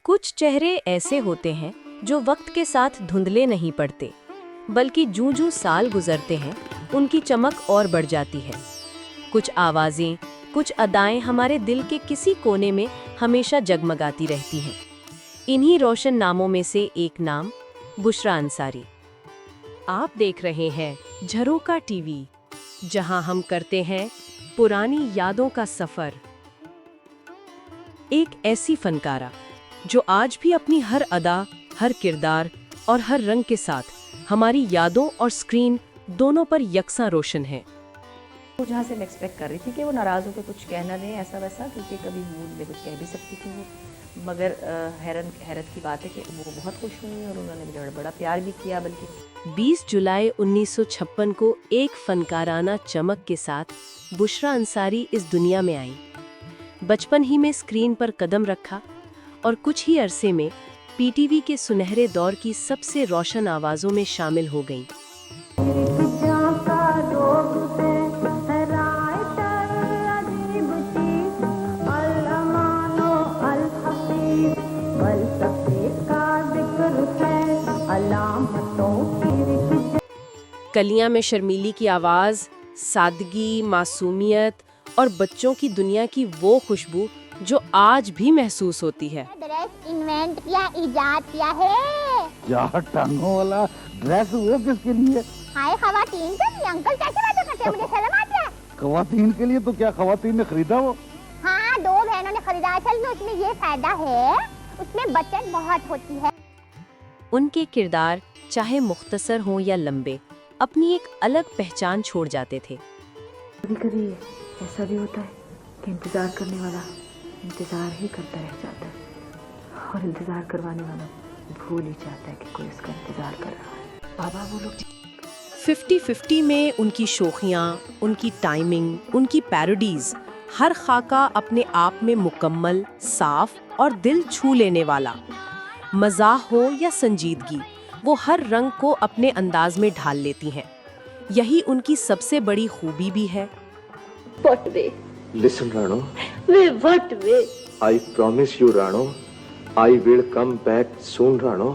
कुछ चेहरे ऐसे होते हैं जो वक्त के साथ धुंधले नहीं पड़ते, बल्कि जूं-जूं साल गुजरते हैं उनकी चमक और बढ़ जाती है। कुछ आवाज़ें, कुछ अदाएं हमारे दिल के किसी कोने में हमेशा जगमगाती रहती हैं। इन्हीं रोशन नामों में से एक नाम बुशरा अंसारी। आप देख रहे हैं झरोका टीवी, जहां हम करते हैं पुरानी यादों का सफर। एक ऐसी फनकारा जो आज भी अपनी हर अदा, हर किरदार और हर रंग के साथ हमारी यादों और स्क्रीन दोनों पर यकसा रोशन है। जहाँ से मैं एक्सपेक्ट कर रही थी कि वो नाराज़ होकर कुछ कहना नहीं ऐसा वैसा, क्योंकि कभी मूड में कुछ कह भी सकती थी वो, मगर हैरत की बात है कि वो बहुत खुश हुई और उन्होंने मुझे बड़ा प्यार भी किया। बल्कि 20 जुलाई 1956 को एक फनकाराना चमक के साथ बुशरा अंसारी इस दुनिया में आई। बचपन ही में स्क्रीन पर कदम रखा और कुछ ही अरसे में पीटीवी के सुनहरे दौर की सबसे रोशन आवाज़ों में शामिल हो गईं। कलियां में शर्मीली की आवाज़, सादगी, मासूमियत और बच्चों की दुनिया की वो खुशबू जो आज भी महसूस होती है। ड्रेस इन्वेंट किया, इजाद किया है। यार टांगों वाला ड्रेस वो किसके लिए? हाय खवातीन के लिए। अंकल कैसे बातें करते हैं, मुझे शर्म आती है। खवातीन के लिए? तो क्या खवातीन ने खरीदा वो? हाँ, 2 बहनों ने खरीदा। असल में उसमें ये फायदा है, उसमें बचत बहुत होती है। उनके किरदार चाहे मुख्तसर हों या लंबे, अपनी एक अलग पहचान छोड़ जाते थे। कभी-कभी ऐसा भी होता है कि इंतजार करने वाला इंतजार ही करता रह जाता है और इंतजार करवाने वाला भूल ही जाता है कि कोई उसका इंतजार कर रहा है। बाबा वो लोग 50-50 में उनकी शोखियाँ, उनकी टाइमिंग, उनकी पैरोडीज, हर खाका अपने आप में मुकम्मल, साफ और दिल छू लेने वाला। मज़ाक हो या संजीदगी, वो हर रंग को अपने अंदाज में ढाल लेती हैं। यही उनकी सबसे बड़ी खूबी भी है। What way? Listen, Rano. What way? I promise you, Rano. I will come back soon, Rano.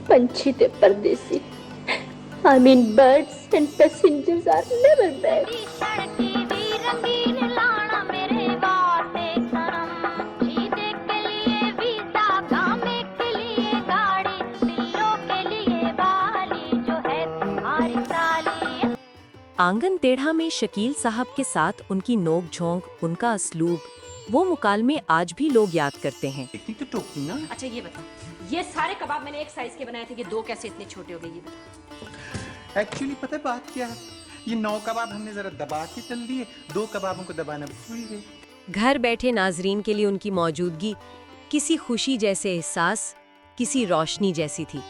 पंछी ते परदेसी. I mean birds and passengers are never bad. आंगन टेढ़ा में शकील साहब के साथ उनकी नोक झोंक, उनका असलूब, वो मुकालमे आज भी लोग याद करते हैं। अच्छा ये बता, ये सारे कबाब मैंने एक साइज के बनाए थे, ये 2 कैसे इतने छोटे हो गए ये बता। एक्चुअली पता है बात क्या है, ये 9 कबाब हमने जरा दबा के तल दिए, 2 कबाबों को दबाना भूल गए। घर बैठे नाजरीन के लिए उनकी मौजूदगी किसी खुशी जैसे एहसास, किसी रोशनी जैसी थी।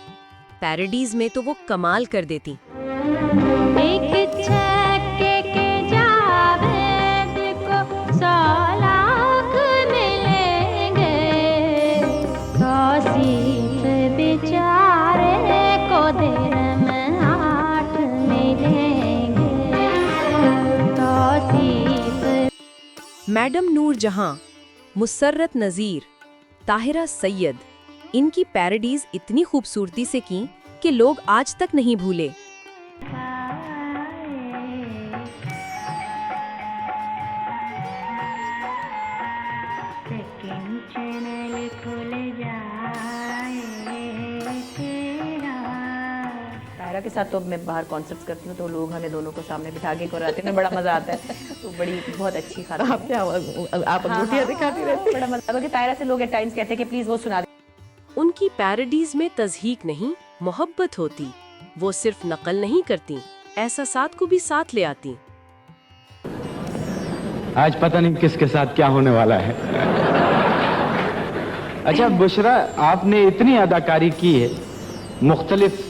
पैरोडीज में तो वो कमाल कर देती। मैडम नूर जहां, मुसर्रत नज़ीर, ताहिरा सैयद, इनकी पैरोडीज इतनी खूबसूरती से की कि लोग आज तक नहीं भूले। तायरा के साथ तो मैं बाहर कॉन्सर्ट्स करती हूँ तो लोग हमें दोनों को सामने बिठा के कराते हैं, बड़ा मजा आता है। तो बहुत अच्छी खाती है। आप क्या आप अंगूठियाँ दिखाती रहती हैं, बड़ा मजा आता है। तायरा से लोग एट टाइम्स कहते हैं कि प्लीज वो सुना दे। उनकी पैरोडीज में तज़हीक नहीं, मोहब्बत होती। वो सिर्फ नकल नहीं करती, एहसासात को भी साथ ले आती। आज पता नहीं किसके साथ क्या होने वाला है। अच्छा बुशरा, आपने इतनी अदाकारी की है, मुख्तलिफ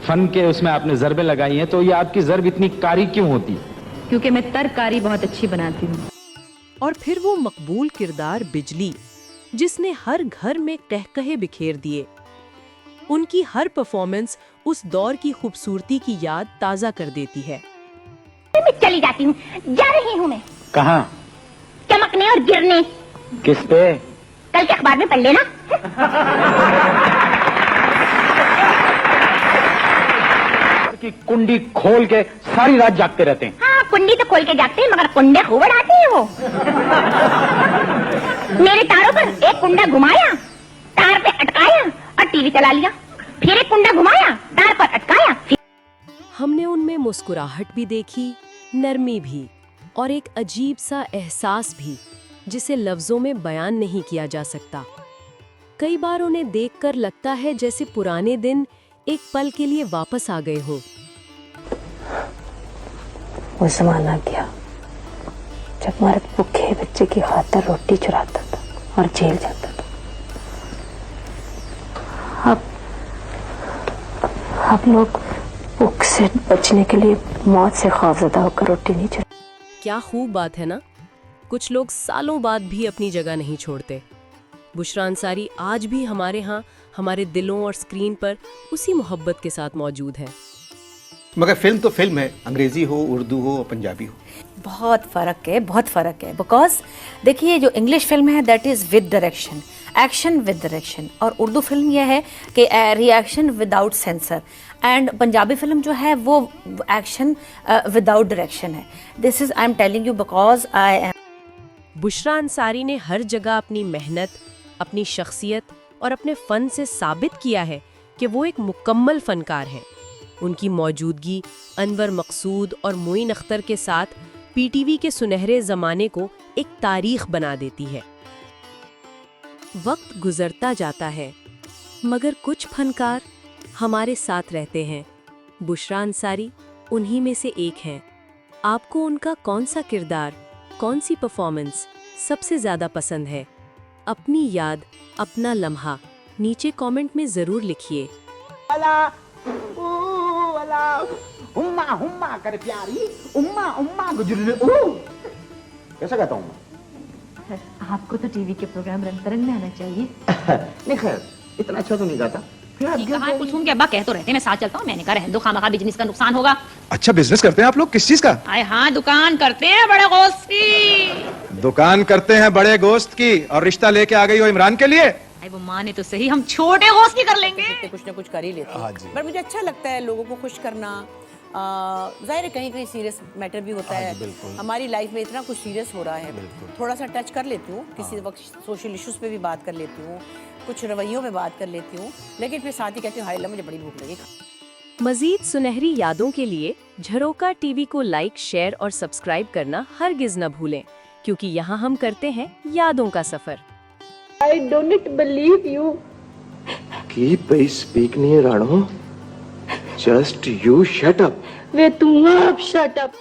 फन के उसमें आपने ज़रबे लगाई हैं, तो ये आपकी ज़रब इतनी कारी क्यों होती? क्योंकि मैं तरकारी बहुत अच्छी बनाती हूँ। और फिर वो मकबूल किरदार बिजली, जिसने हर घर में कहकहे बिखेर दिए। उनकी हर परफॉर्मेंस उस दौर की खूबसूरती की याद ताज़ा कर देती है। मैं चली जाती हूँ, जा रही हूँ मैं। कहाँ? चमकने और गिरने। किस पे? कल के अखबार में पढ़ लेना। की कुंडी खोल के सारी रात जागते रहते हैं। हाँ, कुंडी तो खोल के जागते हैं, मगर कुंडे खूब उड़ाते हैं वो। मेरे तारों पर एक कुंडा घुमाया, तार पे अटकाया और टीवी चला लिया। फिर एक कुंडा घुमाया, तार पर अटकाया। हमने उनमें मुस्कुराहट भी देखी, नरमी भी, और एक अजीब सा एहसास भी जिसे लफ्जों में बयान नहीं किया जा सकता। कई बार उन्हें देखकर लगता है जैसे पुराने दिन एक पल के लिए वापस आ गए हों। वो जमाना गया जब मर्द भूखे बच्चे की खातिर रोटी चुराता था और जेल जाता था। अब लोग भूख से बचने के लिए मौत से खौफजदा होकर रोटी नहीं चुराते। क्या खूब बात है ना। कुछ लोग सालों बाद भी अपनी जगह नहीं छोड़ते। बुशरा अंसारी आज भी हमारे यहाँ, हमारे दिलों और स्क्रीन पर उसी मोहब्बत के साथ मौजूद है। मगर फिल्म तो फिल्म है, अंग्रेजी हो, उर्दू हो, पंजाबी हो। बहुत फ़र्क है, बहुत फ़र्क है। बिकॉज देखिए, जो इंग्लिश फिल्म है that is with direction, action with direction, और उर्दू फिल्म यह है कि reaction without sensor, and Punjabi film जो है वो एक्शन विदाउट डायरेक्शन है। This is I am telling you because I am. Bushra Ansari ने हर जगह अपनी मेहनत, अपनी शख्सियत और अपने फ़न से साबित किया है कि वो एक मुकम्मल फ़नकार हैं। उनकी मौजूदगी अनवर मकसूद और मोइन अख्तर के साथ पीटीवी के सुनहरे ज़माने को एक तारीख बना देती है। वक्त गुजरता जाता है, मगर कुछ फनकार हमारे साथ रहते हैं। बुशरा अंसारी उन्हीं में से एक हैं। आपको उनका कौन सा किरदार, कौन सी परफॉर्मेंस सबसे ज़्यादा पसंद है? अपनी याद, अपना लम्हा नीचे कमेंट में ज़रूर लिखिए। उम्मा उम्मा कर प्यारी, उम्मा उम्मा गुजर। कैसा कहता हूँ मैं? आपको तो टीवी के प्रोग्राम रंग तरंग में आना चाहिए। नहीं खैर, इतना अच्छा तो नहीं गाता। कुलसुम के अब्बा कह तो रहते मैं साथ चलता हूँ, मैंने कहा रहने दो, खामखा बिजनेस का नुकसान होगा। अच्छा, बिजनेस करते हैं आप लोग? किस चीज का? आए हाँ, दुकान करते हैं बड़े गोश्त की। दुकान करते हैं बड़े गोश्त की, और रिश्ता लेके आ गई हो इमरान के लिए? अरे वो माने तो सही, हम छोटे गोश्त की कर लेंगे। कुछ ना कुछ कर ही लेते हैं, पर मुझे अच्छा लगता है लोगों को खुश करना। जाहिर है कहीं कहीं सीरियस मैटर भी होता है। हमारी लाइफ में इतना कुछ सीरियस हो रहा है, थोड़ा सा टच कर लेती हूँ, किसी वक्त सोशल इश्यूज पे भी बात कर लेती हूँ, कुछ रवैयों पे बात कर लेती हूँ, लेकिन फिर साथ ही कहती हूँ हाय अल्लाह मुझे बड़ी भूख लगी। मजीद सुनहरी यादों के लिए झरोका टीवी को लाइक, शेयर और सब्सक्राइब करना हरगिज न भूलें, क्योंकि यहाँ हम करते हैं यादों का सफर। I don't believe you. Keep speaking, Rano. Just you shut up. वे तू आप shut up.